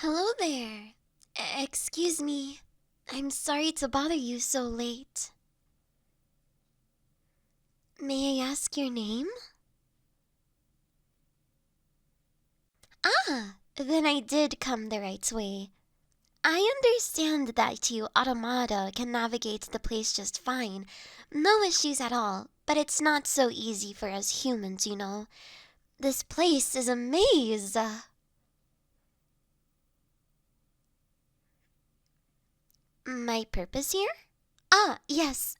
Hello there. Excuse me. I'm sorry to bother you so late. May I ask your name? Ah, then I did come the right way. I understand that you automata can navigate the place just fine. No issues at all. But it's not so easy for us humans, you know. This place is a maze. My purpose here? Ah, yes.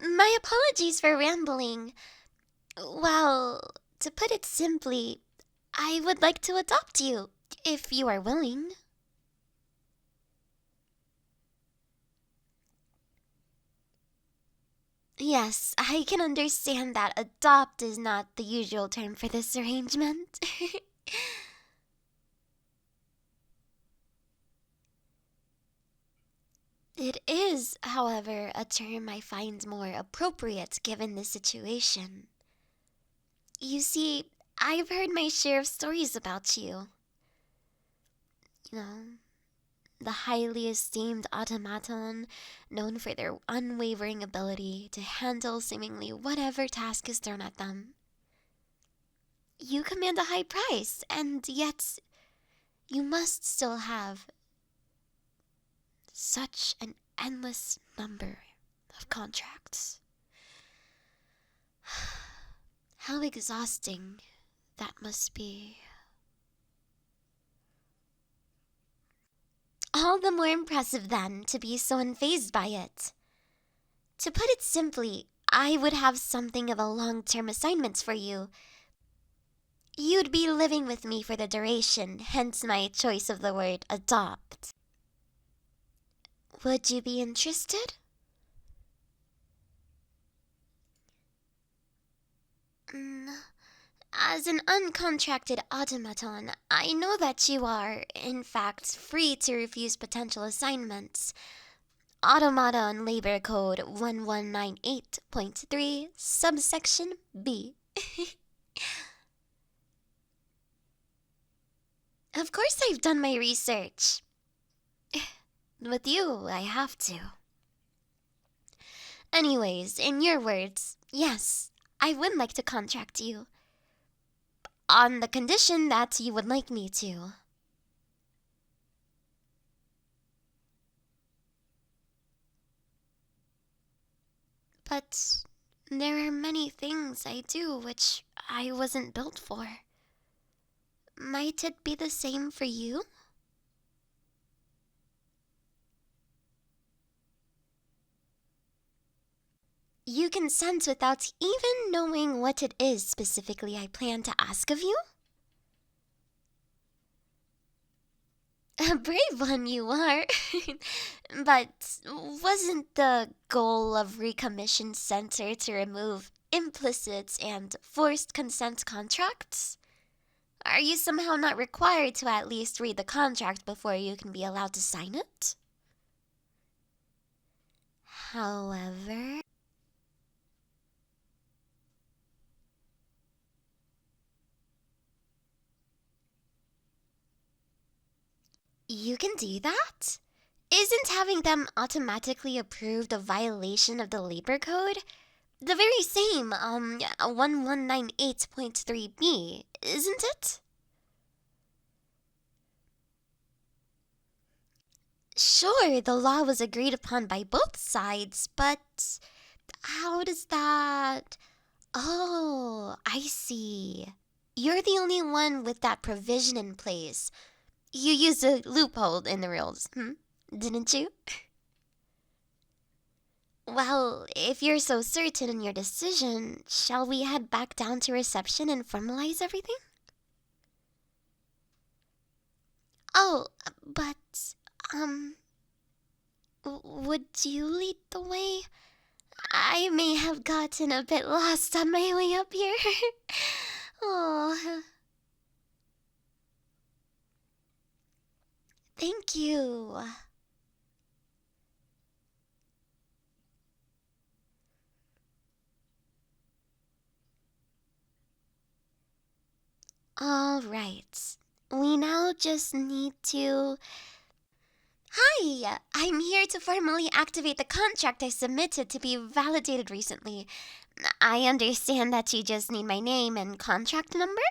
My apologies for rambling. Well, to put it simply, I would like to adopt you, if you are willing. Yes, I can understand that adopt is not the usual term for this arrangement. It is, however, a term I find more appropriate given the situation. You see, I've heard my share of stories about you. You know, the highly esteemed automaton, known for their unwavering ability to handle seemingly whatever task is thrown at them. You command a high price, and yet you must still have such an endless number of contracts. How exhausting that must be. All the more impressive, then, to be so unfazed by it. To put it simply, I would have something of a long-term assignment for you. You'd be living with me for the duration, hence my choice of the word adopt. Would you be interested? Mm, As an uncontracted automaton, I know that you are, in fact, free to refuse potential assignments. Automaton Labor Code 1198.3, subsection B. Of course, I've done my research. With you, I have to. Anyways, in your words, yes, I would like to contract you. On the condition that you would like me to. But there are many things I do which I wasn't built for. Might it be the same for you? You consent without even knowing what it is specifically I plan to ask of you? A brave one you are. But wasn't the goal of Recommission Center to remove implicit and forced consent contracts? Are you somehow not required to at least read the contract before you can be allowed to sign it? However, you can do that? Isn't having them automatically approved a violation of the labor code? The very same, 1198.3b, isn't it? Sure, the law was agreed upon by both sides, but how does that... Oh, I see. You're the only one with that provision in place. You used a loophole in the rules, didn't you? Well, if you're so certain in your decision, shall we head back down to reception and formalize everything? Oh, but, um, would you lead the way? I may have gotten a bit lost on my way up here. Oh, thank you. All right. We now just need to... Hi! I'm here to formally activate the contract I submitted to be validated recently. I understand that you just need my name and contract number?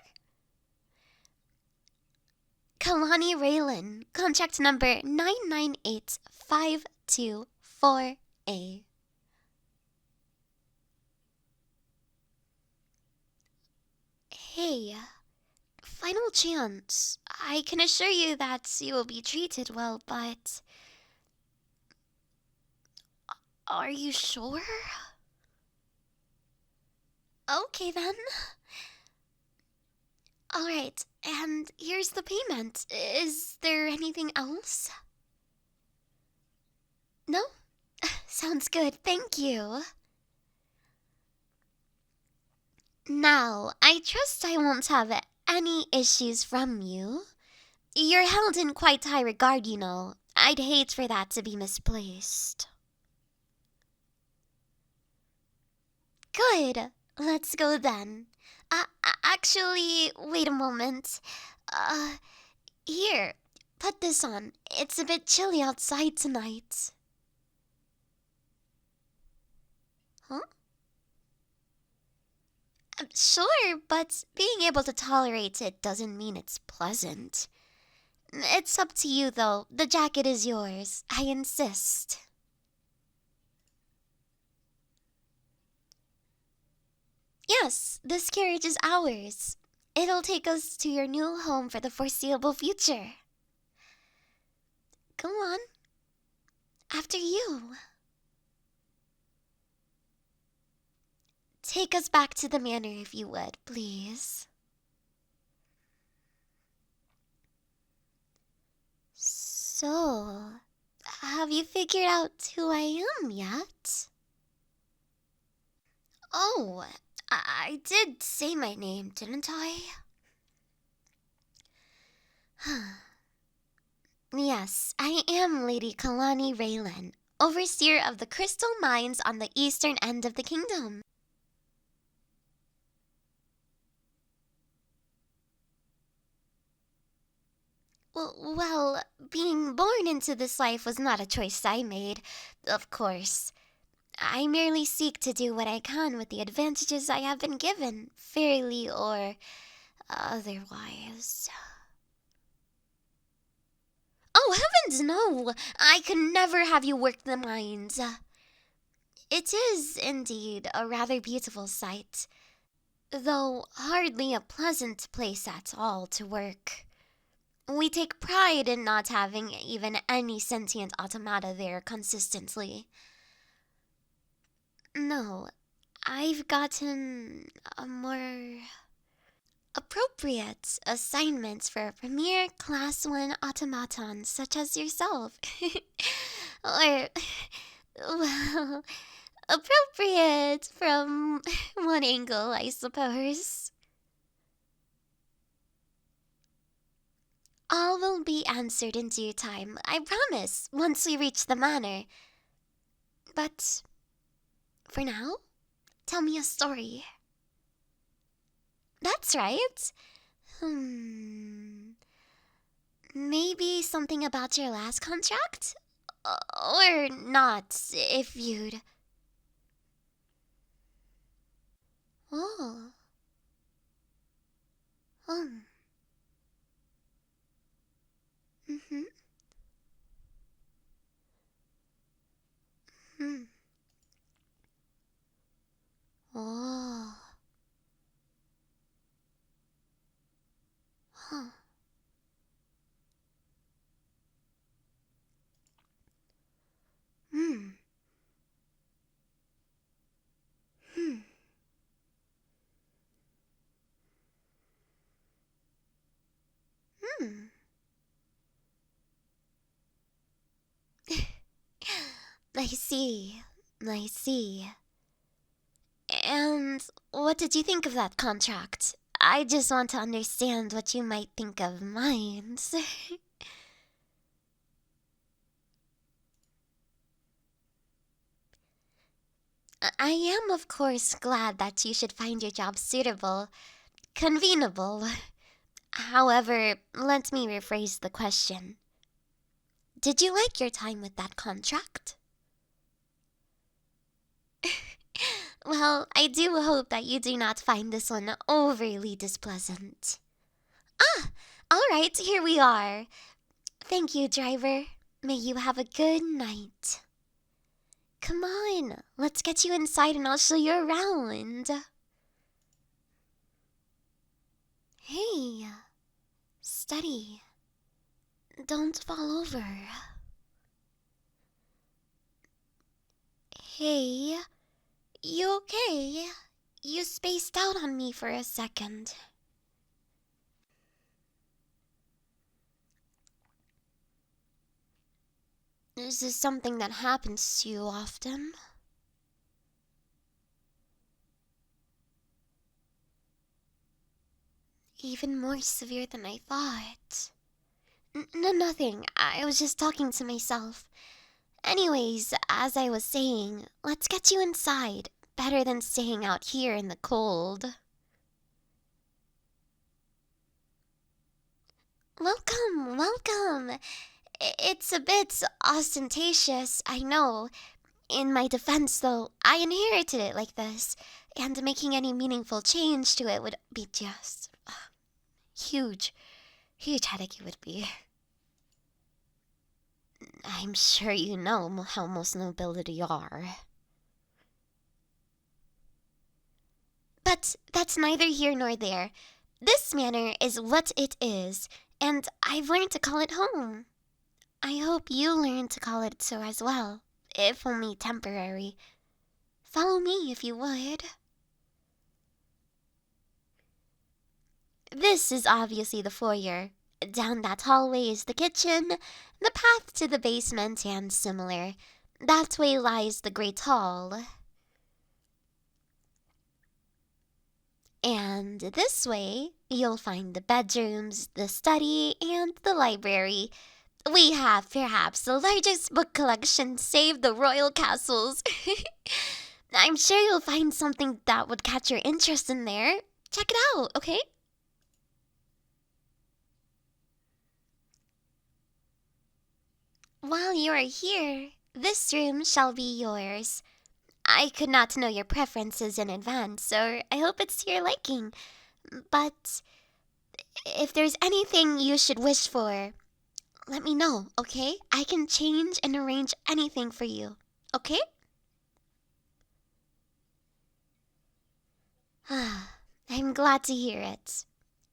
Kalani Raylan, contract number 998524A. Hey, final chance. I can assure you that you will be treated well, but... Are you sure? Okay then. Alright, and here's the payment. Is there anything else? No? Sounds good, thank you. Now, I trust I won't have any issues from you. You're held in quite high regard, you know. I'd hate for that to be misplaced. Good. Let's go then. Actually, wait a moment. Here, put this on. It's a bit chilly outside tonight. Huh? Sure, but being able to tolerate it doesn't mean it's pleasant. It's up to you, though. The jacket is yours. I insist. Yes, this carriage is ours. It'll take us to your new home for the foreseeable future. Go on. After you. Take us back to the manor if you would, please. So, have you figured out who I am yet? Oh, I did say my name, didn't I? Yes, I am Lady Kalani Raylan, overseer of the crystal mines on the eastern end of the kingdom. Well, being born into this life was not a choice I made, of course. I merely seek to do what I can with the advantages I have been given, fairly or otherwise. Oh, heavens, no! I could never have you work the mines. It is, indeed, a rather beautiful sight, though hardly a pleasant place at all to work. We take pride in not having even any sentient automata there consistently. No, I've gotten a more appropriate assignments for a premier class 1 automaton such as yourself. Or, well, appropriate from one angle, I suppose. All will be answered in due time, I promise, once we reach the manor. But for now, tell me a story. That's right. Maybe something about your last contract? Or not, if you'd... Oh. Mm-hmm. Hmm. Oh. Huh. Hmm. Hmm. Hmm. I see. I see. And what did you think of that contract? I just want to understand what you might think of mine. I am, of course, glad that you should find your job suitable, convenable. However, let me rephrase the question. Did you like your time with that contract? Well, I do hope that you do not find this one overly displeasant. Ah, all right, here we are. Thank you, driver. May you have a good night. Come on, let's get you inside and I'll show you around. Hey, steady. Don't fall over. Hey, you okay? You spaced out on me for a second. Is this something that happens to you often? Even more severe than I thought. No, nothing. I was just talking to myself. Anyways, as I was saying, let's get you inside. Better than staying out here in the cold. Welcome, welcome. It's a bit ostentatious, I know. In my defense, though, I inherited it like this, and making any meaningful change to it would be just huge headache it would be. I'm sure you know how most nobility are. But that's neither here nor there. This manor is what it is, and I've learned to call it home. I hope you learn to call it so as well, if only temporary. Follow me if you would. This is obviously the foyer. Down that hallway is the kitchen, the path to the basement, and similar. That way lies the great hall. And this way, you'll find the bedrooms, the study, and the library. We have perhaps the largest book collection save the royal castles. I'm sure you'll find something that would catch your interest in there. Check it out, okay? While you are here, this room shall be yours. I could not know your preferences in advance, so I hope it's to your liking. But if there's anything you should wish for, let me know, okay? I can change and arrange anything for you, okay? I'm glad to hear it.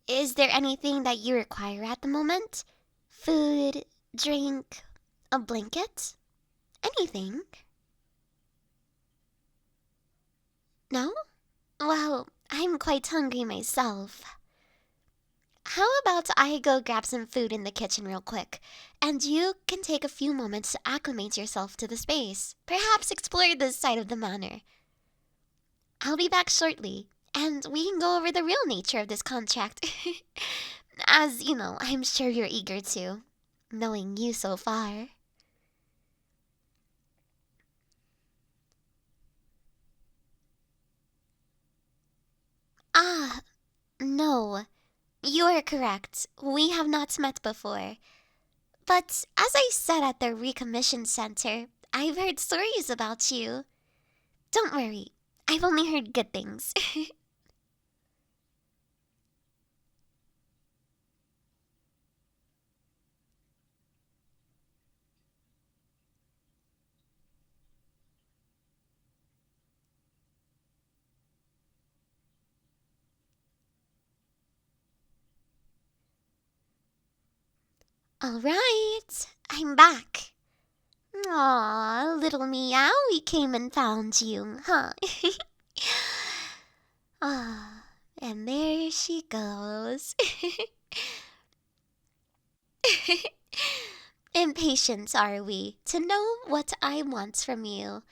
Is there anything that you require at the moment? Food, drink, a blanket? Anything? No? Well, I'm quite hungry myself. How about I go grab some food in the kitchen real quick, and you can take a few moments to acclimate yourself to the space, perhaps explore this side of the manor. I'll be back shortly, and we can go over the real nature of this contract. As you know, I'm sure you're eager to, knowing you so far. Ah, no. You are correct. We have not met before. But as I said at the Recommission Center, I've heard stories about you. Don't worry, I've only heard good things. All right, I'm back. Aw, little Meowie came and found you, huh? Ah, and there she goes. Impatient are we to know what I want from you.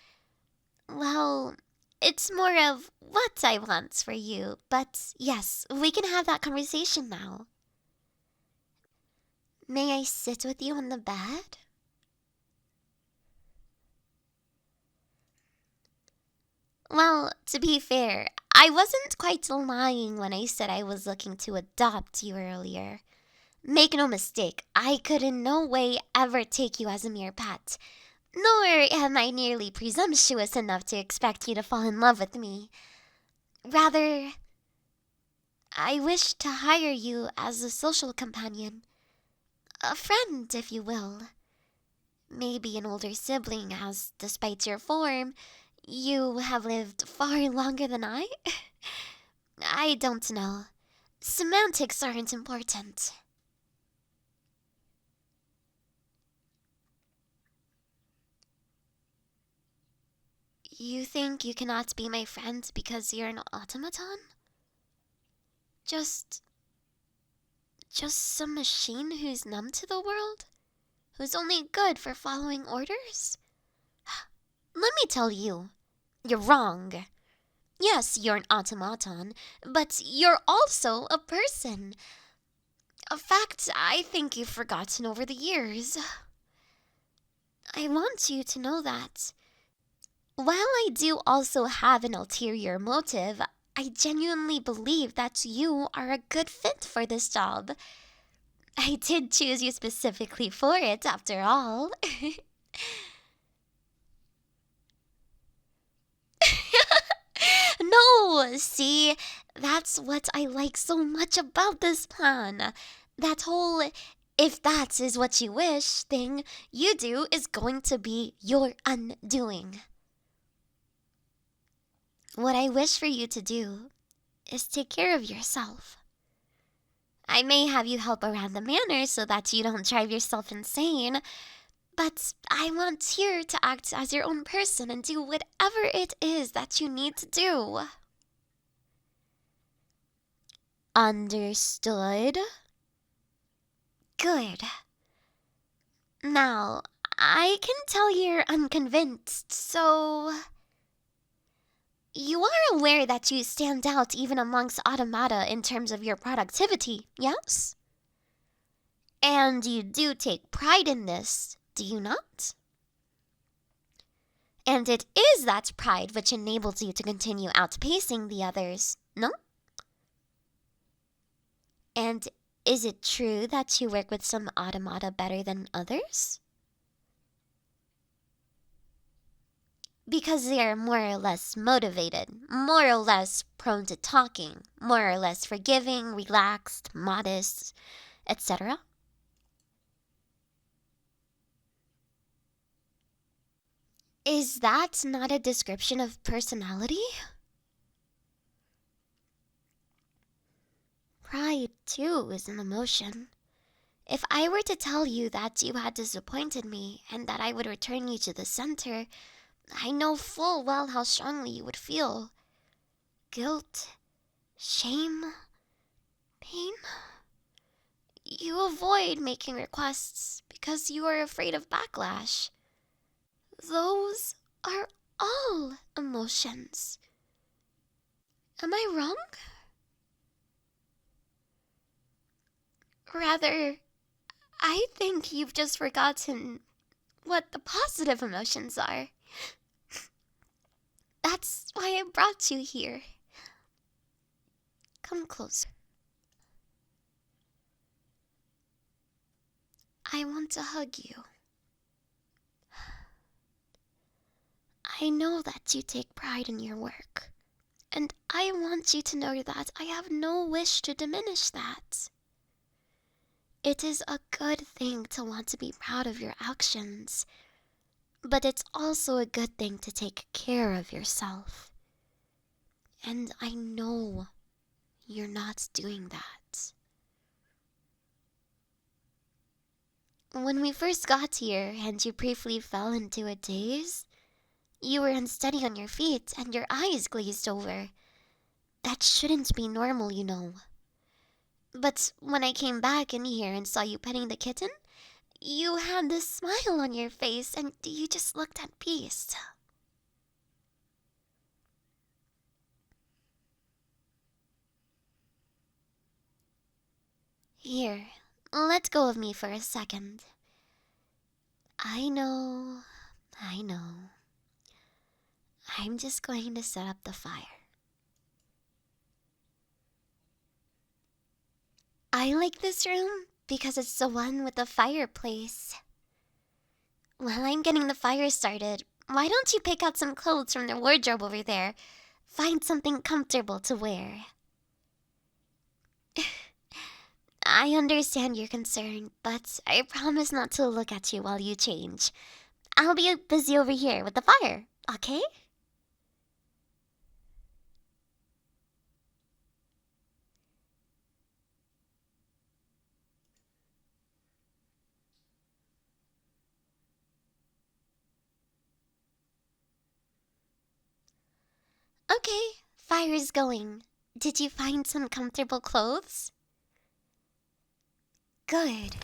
Well, it's more of what I want for you, but yes, we can have that conversation now. May I sit with you on the bed? Well, to be fair, I wasn't quite lying when I said I was looking to adopt you earlier. Make no mistake, I could in no way ever take you as a mere pet, nor am I nearly presumptuous enough to expect you to fall in love with me. Rather, I wish to hire you as a social companion, a friend, if you will. Maybe an older sibling, as, despite your form, you have lived far longer than I? I don't know. Semantics aren't important. You think you cannot be my friend because you're an automaton? Just some machine who's numb to the world? Who's only good for following orders? Let me tell you, you're wrong. Yes, you're an automaton, but you're also a person. A fact I think you've forgotten over the years. I want you to know that. While I do also have an ulterior motive, I genuinely believe that you are a good fit for this job. I did choose you specifically for it, after all. No, see, that's what I like so much about this plan. That whole if that is what you wish thing you do is going to be your undoing. What I wish for you to do is take care of yourself. I may have you help around the manor so that you don't drive yourself insane, but I want here to act as your own person and do whatever it is that you need to do. Understood? Good. Now, I can tell you're unconvinced, so... You are aware that you stand out even amongst automata in terms of your productivity, yes? And you do take pride in this, do you not? And it is that pride which enables you to continue outpacing the others, no? And is it true that you work with some automata better than others? Because they are more or less motivated, more or less prone to talking, more or less forgiving, relaxed, modest, etc. Is that not a description of personality? Pride, too, is an emotion. If I were to tell you that you had disappointed me and that I would return you to the center, I know full well how strongly you would feel. Guilt, shame, pain. You avoid making requests because you are afraid of backlash. Those are all emotions. Am I wrong? Rather, I think you've just forgotten what the positive emotions are. That's why I brought you here. Come closer. I want to hug you. I know that you take pride in your work, and I want you to know that I have no wish to diminish that. It is a good thing to want to be proud of your actions, but it's also a good thing to take care of yourself. And I know you're not doing that. When we first got here and you briefly fell into a daze, you were unsteady on your feet and your eyes glazed over. That shouldn't be normal, you know. But when I came back in here and saw you petting the kitten, you had this smile on your face and you just looked at peace. Here, let go of me for a second. I know. I'm just going to set up the fire. I like this room because it's the one with the fireplace. While I'm getting the fire started, why don't you pick out some clothes from the wardrobe over there? Find something comfortable to wear. I understand your concern, but I promise not to look at you while you change. I'll be busy over here with the fire, okay? Okay, fire's going. Did you find some comfortable clothes? Good.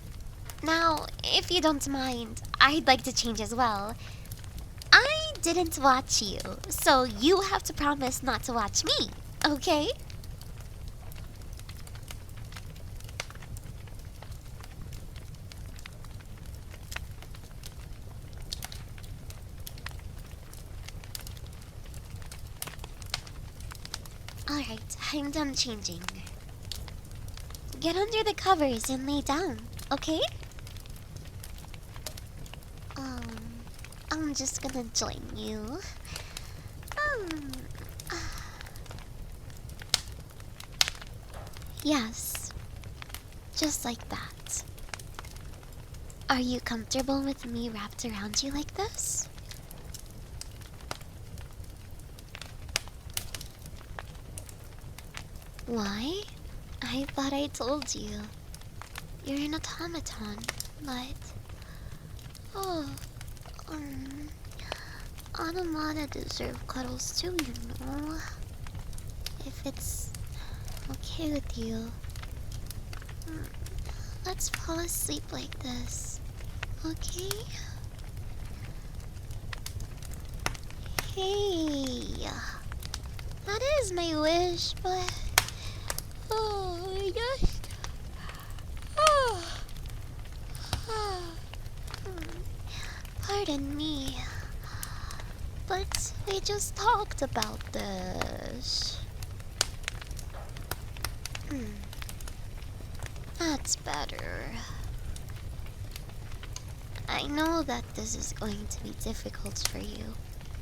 Now, if you don't mind, I'd like to change as well. I didn't watch you, so you have to promise not to watch me, okay? Alright, I'm done changing. Get under the covers and lay down, okay? I'm just gonna join you. Yes, just like that. Are you comfortable with me wrapped around you like this? Why? I thought I told you. You're an automaton, but... Oh, Automata Deserve Cuddles Too, you know. If it's okay with you, let's fall asleep like this, okay? Hey, that is my wish, but... Oh, I just... Pardon me, but we just talked about this. That's better. I know that this is going to be difficult for you,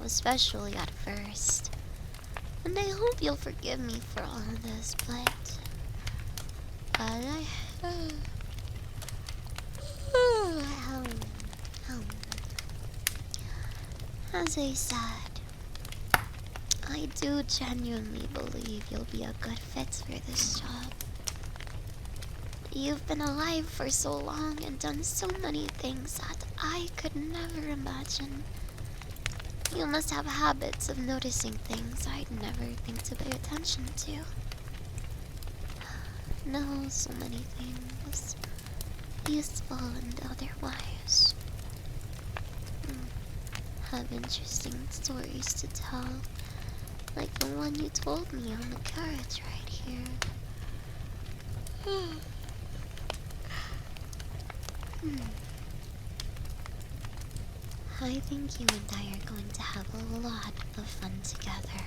especially at first. And I hope you'll forgive me for all of this, but as I said, I do genuinely believe you'll be a good fit for this job. You've been alive for so long and done so many things that I could never imagine. You must have habits of noticing things I'd never think to pay attention to. Know so many things, useful and otherwise. Have interesting stories to tell, like the one you told me on the carriage right here. I think you and I are going to have a lot of fun together.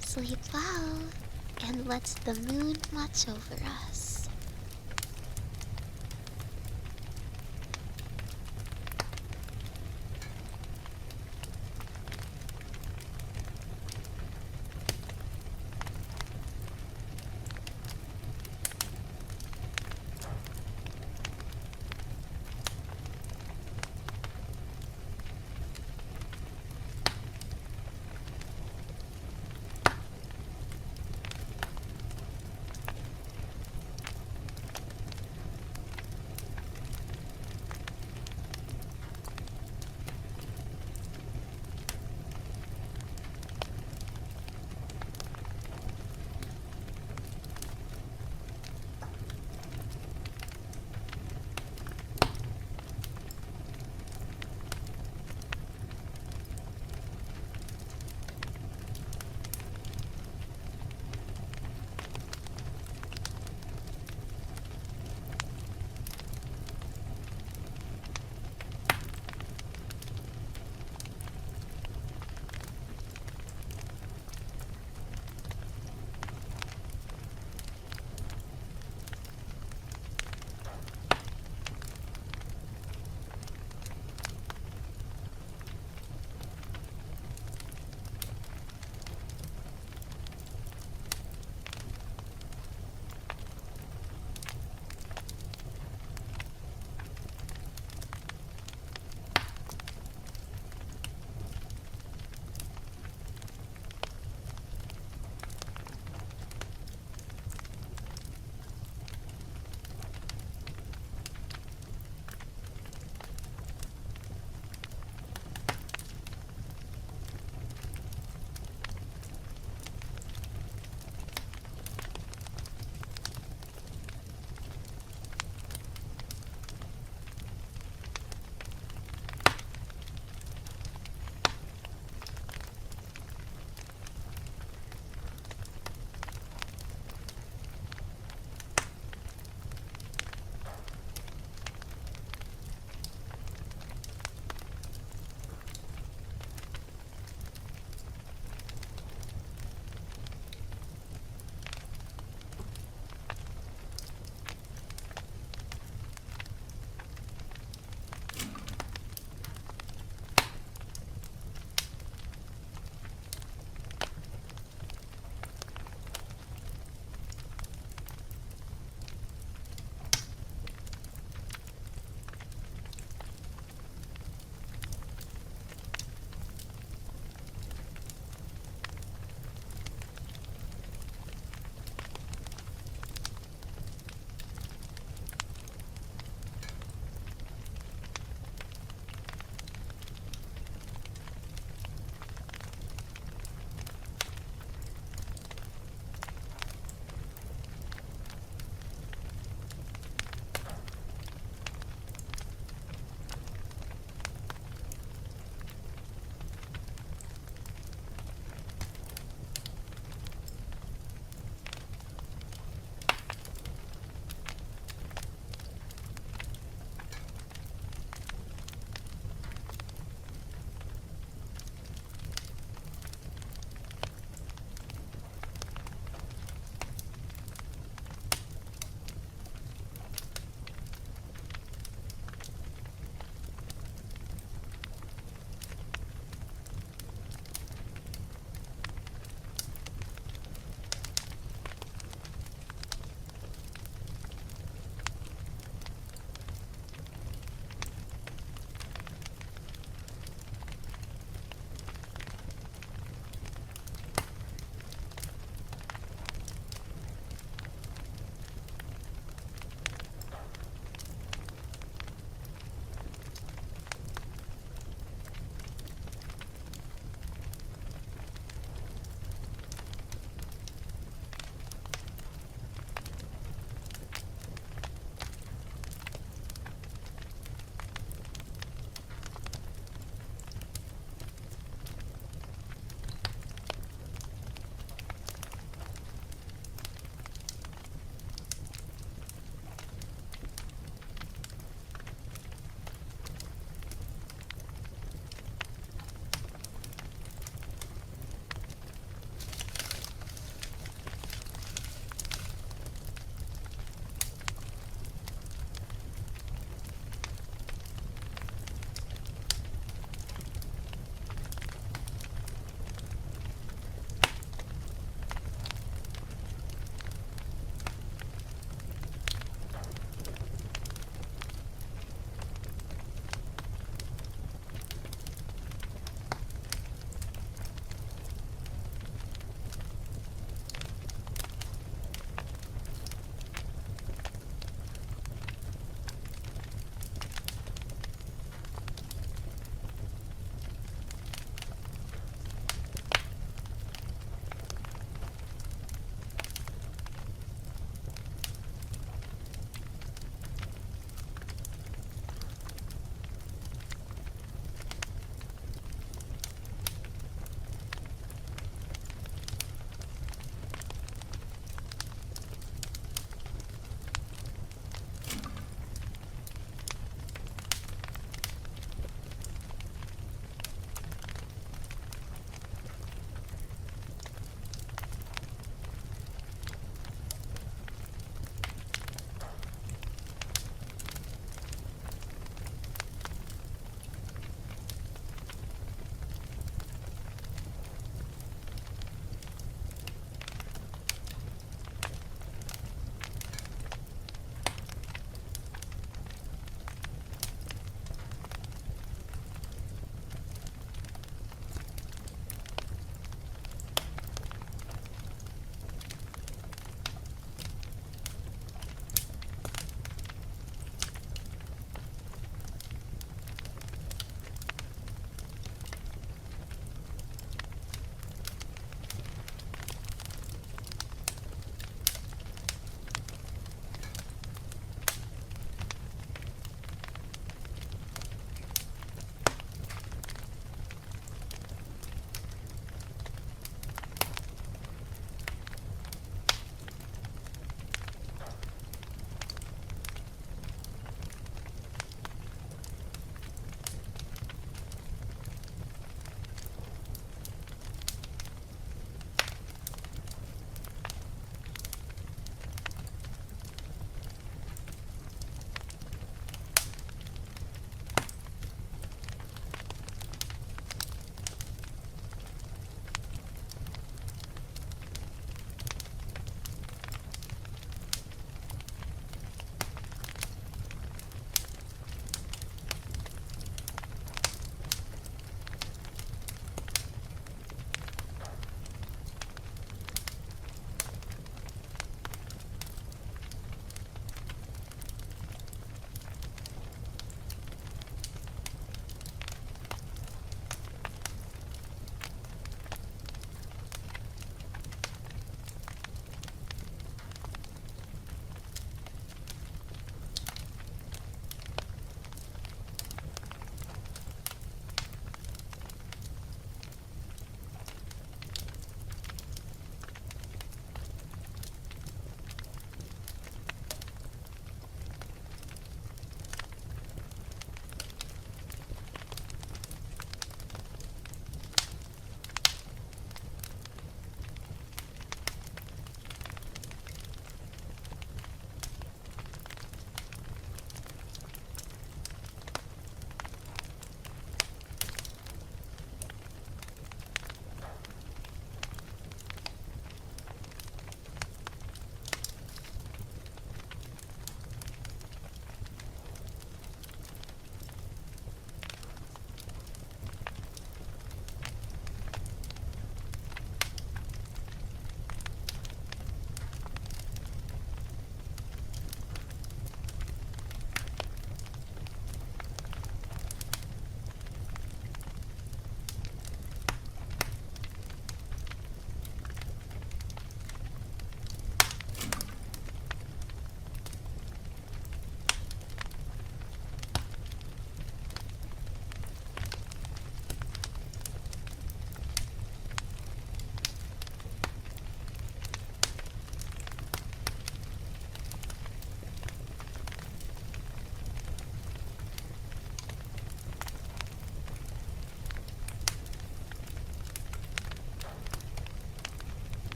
Sleep well, and let the moon watch over us.